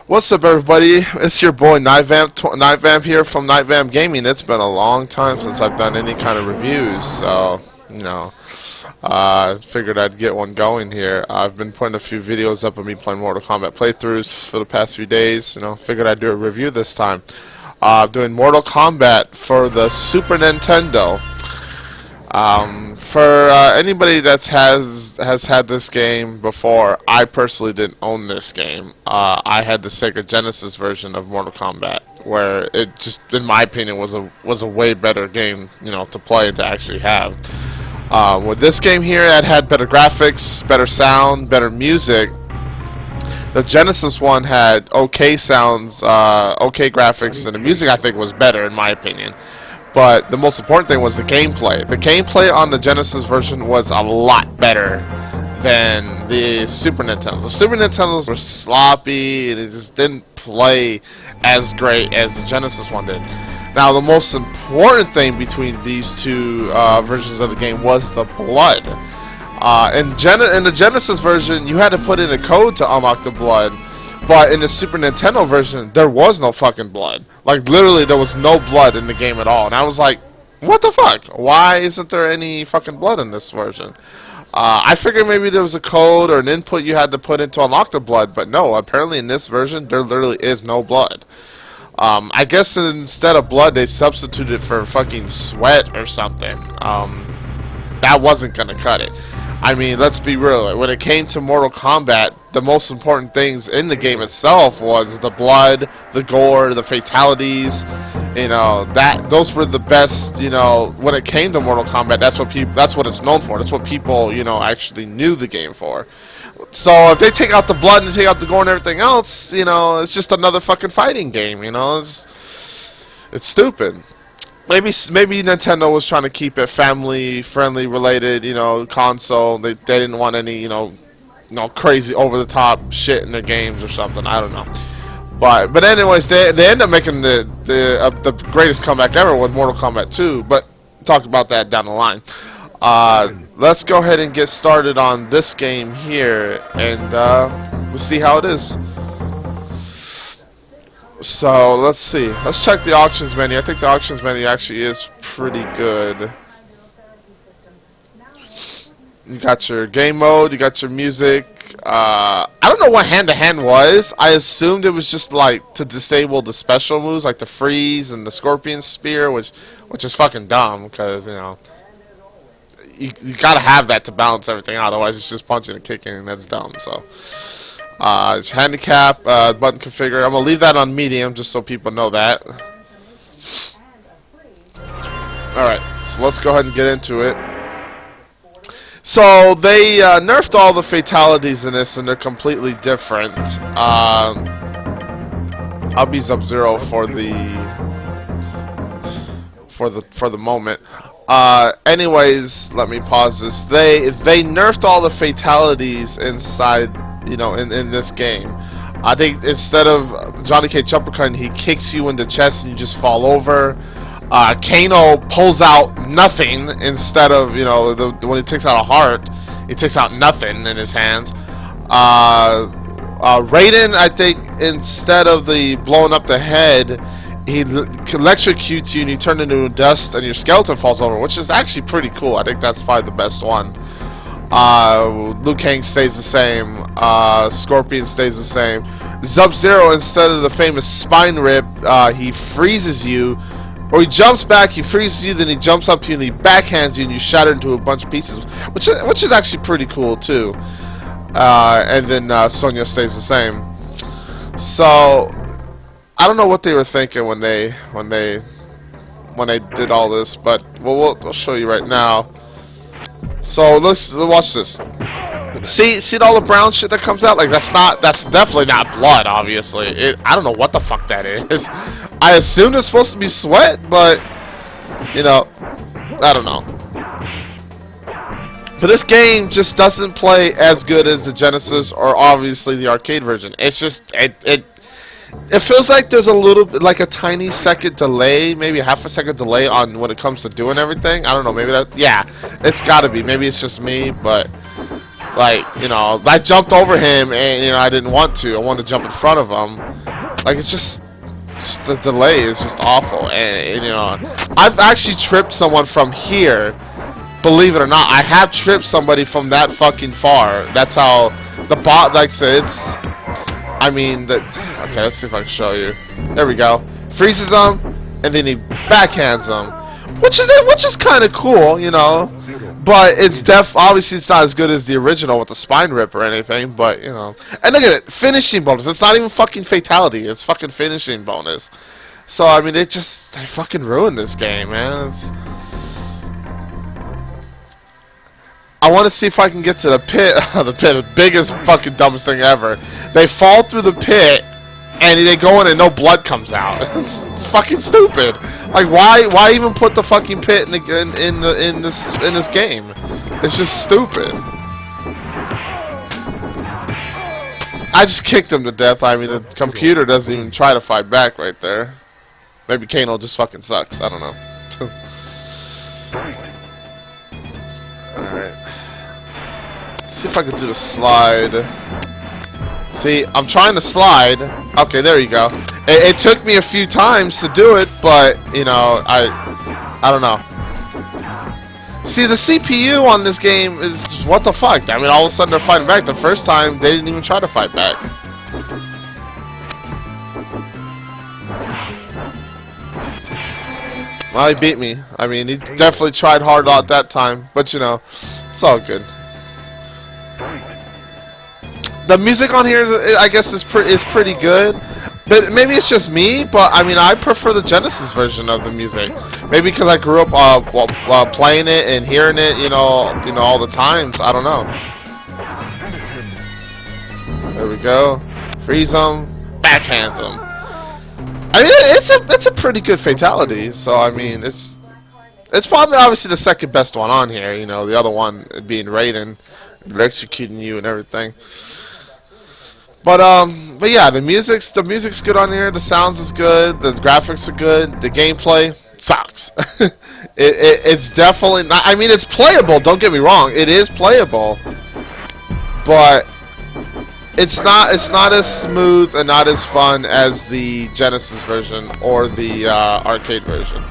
What's up, everybody? It's your boy Nightvamp here from Nightvamp Gaming. It's been a long time since I've done any kind of reviews, so figured I'd get one going here. I've been putting a few videos up of me playing Mortal Kombat playthroughs for the past few days. Figured I'd do a review this time. Doing Mortal Kombat for the Super Nintendo. For anybody that has had this game before, I personally didn't own this game. I had the Sega Genesis version of Mortal Kombat, where it just, in my opinion, was a way better game, to play and to actually have. With this game here, it had better graphics, better sound, better music. The Genesis one had okay sounds, okay graphics, and the music I think was better in my opinion. But the most important thing was the gameplay. The gameplay on the Genesis version was a lot better than the Super Nintendo. The Super Nintendos were sloppy, and it just didn't play as great as the Genesis one did. Now, the most important thing between these two versions of the game was the blood. In the Genesis version, you had to put in a code to unlock the blood. But in the Super Nintendo version, there was no fucking blood. Like, literally, there was no blood in the game at all. And I was like, what the fuck? Why isn't there any fucking blood in this version? I figured maybe there was a code or an input you had to put in to unlock the blood. But no, apparently in this version, there literally is no blood. I guess instead of blood, they substituted for fucking sweat or something. That wasn't gonna cut it. I mean, let's be real. When it came to Mortal Kombat, the most important things in the game itself was the blood, the gore, the fatalities. Those were the best. When it came to Mortal Kombat, that's what it's known for. That's what people, actually knew the game for. So if they take out the blood and take out the gore and everything else, it's just another fucking fighting game. It's stupid. Maybe Nintendo was trying to keep it family-friendly related, console. They didn't want any, crazy over-the-top shit in their games or something. I don't know. But anyways, they end up making the greatest comeback ever with Mortal Kombat 2. But talk about that down the line. Let's go ahead and get started on this game here, and we'll see how it is. So, let's see. Let's check the auctions menu. I think the auctions menu actually is pretty good. You got your game mode, you got your music. I don't know what hand-to-hand was. I assumed it was just like to disable the special moves, like the freeze and the scorpion spear, which is fucking dumb, because, you gotta have that to balance everything out, otherwise it's just punching and kicking, and that's dumb, so. Handicap, button configure. I'm going to leave that on medium just so people know that. Alright, so let's go ahead and get into it. So, they nerfed all the fatalities in this, and they're completely different. I'll be Sub-Zero for the moment. Anyways, let me pause this. They nerfed all the fatalities inside, in this game. I think instead of Johnny Cage uppercutting, he kicks you in the chest and you just fall over. Kano pulls out nothing instead of, when he takes out a heart, he takes out nothing in his hands. Raiden, I think, instead of the blowing up the head, he electrocutes you and you turn into dust and your skeleton falls over, which is actually pretty cool. I think that's probably the best one. Liu Kang stays the same. Scorpion stays the same. Sub-Zero, instead of the famous spine rip, he freezes you, or he jumps back, he freezes you, then he jumps up to you and he backhands you and you shatter into a bunch of pieces, which is actually pretty cool too. And then Sonya stays the same. So I don't know what they were thinking when they did all this, but we'll show you right now. So watch this. See all the brown shit that comes out? Like that's definitely not blood, obviously. I don't know what the fuck that is. I assume it's supposed to be sweat, but I don't know. But this game just doesn't play as good as the Genesis or obviously the arcade version. It's just it feels like there's a little bit, like a tiny second delay, maybe a half a second delay on when it comes to doing everything. I don't know, maybe that, yeah, it's gotta be. Maybe it's just me, but Like, you know, I jumped over him and, you know, I didn't want to. I wanted to jump in front of him. Like, it's just the delay is just awful. And, you know, I've actually tripped someone from here. Believe it or not, I have tripped somebody from that fucking far. That's how the bot, like I said, it's, I mean, okay, let's see if I can show you. There we go. Freezes him, and then he backhands him. Which is kind of cool, you know. But it's obviously it's not as good as the original with the spine rip or anything, but you know. And look at it, finishing bonus. It's not even fucking fatality. It's fucking finishing bonus. So I mean, they fucking ruined this game, man. I want to see if I can get to the pit. The biggest fucking dumbest thing ever. They fall through the pit, and they go in and no blood comes out. It's fucking stupid. Like why even put the fucking pit in this game? It's just stupid. I just kicked him to death. I mean, the computer doesn't even try to fight back right there. Maybe Kano just fucking sucks. I don't know. Alright. Let's see if I can do the slide. See, I'm trying to slide. Okay, there you go. It took me a few times to do it, but you know, I don't know. See, the CPU on this game is just, what the fuck? I mean, all of a sudden they're fighting back. The first time they didn't even try to fight back. Well, he beat me. I mean, he definitely tried hard at that time, but you know, it's all good. The music on here, I guess, is pretty good. But maybe it's just me, but I mean, I prefer the Genesis version of the music. Maybe because I grew up playing it and hearing it, you know, all the times. I don't know. There we go. Freeze him, backhand him. I mean, it's a pretty good fatality. So I mean, it's probably obviously the second best one on here. You know, the other one being Raiden, electrocuting you and everything. But yeah, the music's good on here. The sounds is good. The graphics are good. The gameplay sucks. It's definitely not. I mean, it's playable. Don't get me wrong. It is playable, but it's not as smooth and not as fun as the Genesis version or the arcade version.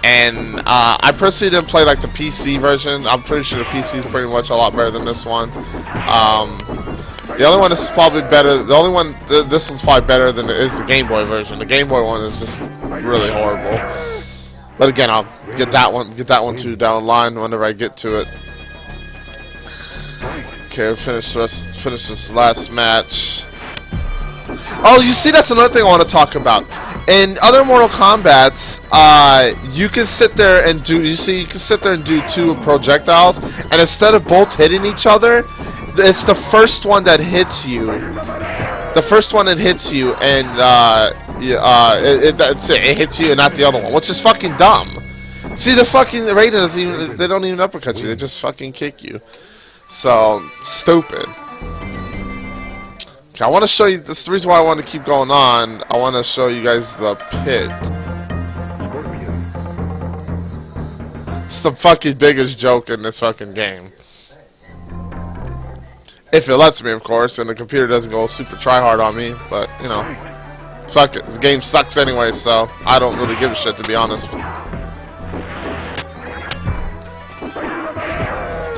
And I personally didn't play like the PC version. I'm pretty sure the PC is pretty much a lot better than this one. The only one is probably better. The only one, this one's probably better than is the Game Boy version. The Game Boy one is just really horrible. But again, I'll get that one too down the line whenever I get to it. Okay, finish this last match. Oh, you see, that's another thing I want to talk about. In other Mortal Kombats, you can sit there and do two projectiles, and instead of both hitting each other, it's the first one that hits you. The first one that hits you, and it hits you, and not the other one, which is fucking dumb. See, the fucking Raiden they don't even uppercut you; they just fucking kick you. So stupid. Okay, I want to show you. This is the reason why I want to keep going on. I want to show you guys the pit. It's the fucking biggest joke in this fucking game. If it lets me, of course, and the computer doesn't go super try-hard on me, but, you know, fuck it. This game sucks anyway, so I don't really give a shit, to be honest.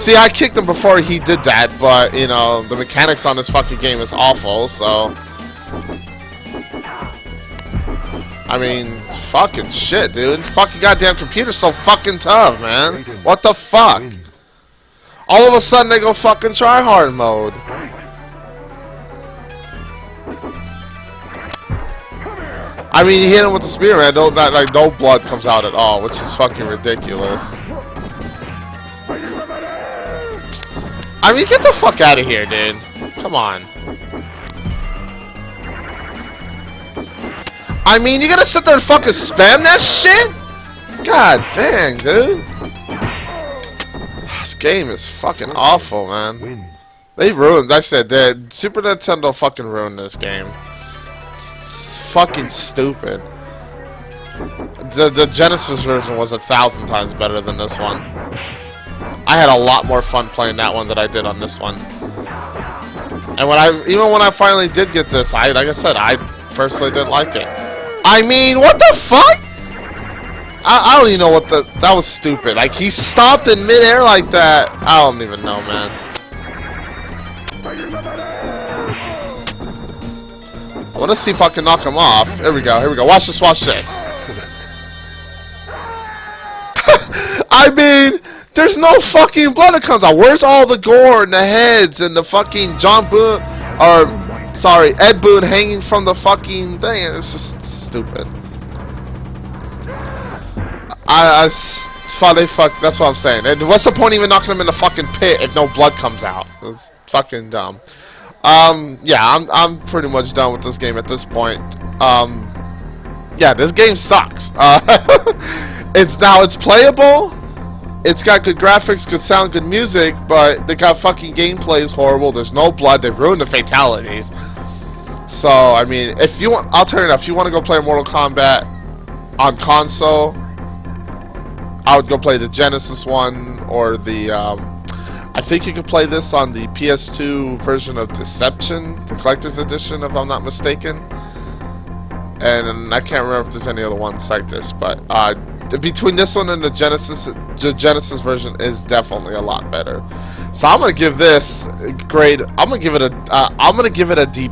See, I kicked him before he did that, but, you know, the mechanics on this fucking game is awful, so... I mean, fucking shit, dude. Fucking goddamn computer's so fucking tough, man. What the fuck? All of a sudden they go fucking try hard mode. I mean, you hit him with the spear, man. No blood comes out at all, which is fucking ridiculous. I mean, get the fuck out of here, dude. Come on. I mean, you gonna sit there and fucking spam that shit? God dang, dude. This game is fucking awful, man. They ruined. I said that Super Nintendo fucking ruined this game. It's fucking stupid. The Genesis version was 1,000 times better than this one. I had a lot more fun playing that one than I did on this one. And even when I finally did get this, like I said, I personally didn't like it. I mean, what the fuck? I don't even know what that was stupid. Like, he stopped in midair like that. I don't even know, man. I want to see if I can knock him off. Here we go. Watch this. I mean, there's no fucking blood that comes out. Where's all the gore and the heads and the fucking Ed Boon hanging from the fucking thing? It's just stupid. That's what I'm saying. And what's the point of even knocking him in the fucking pit if no blood comes out? It's fucking dumb. Yeah, I'm pretty much done with this game at this point. Yeah, this game sucks. It's playable. It's got good graphics, good sound, good music, but the fucking gameplay is horrible. There's no blood. They ruined the fatalities. So, I mean, I'll tell you now, if you want to go play Mortal Kombat on console, I would go play the Genesis one, or the, I think you could play this on the PS2 version of Deception, the Collector's Edition, if I'm not mistaken. And I can't remember if there's any other ones like this, but, between this one and the Genesis version is definitely a lot better. So I'm gonna give this grade. I'm gonna give it a D+.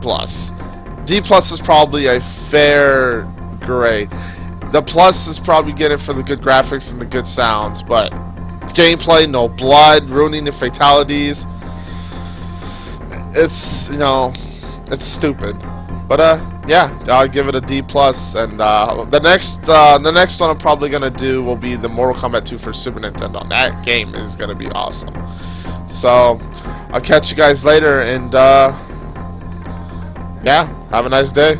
D+ is probably a fair grade. The plus is probably getting for the good graphics and the good sounds, but gameplay, no blood, ruining the fatalities. It's, you know, it's stupid. But yeah, I'll give it a D+. And the next one I'm probably gonna do will be the Mortal Kombat 2 for Super Nintendo. That game is gonna be awesome. So I'll catch you guys later, and yeah, have a nice day.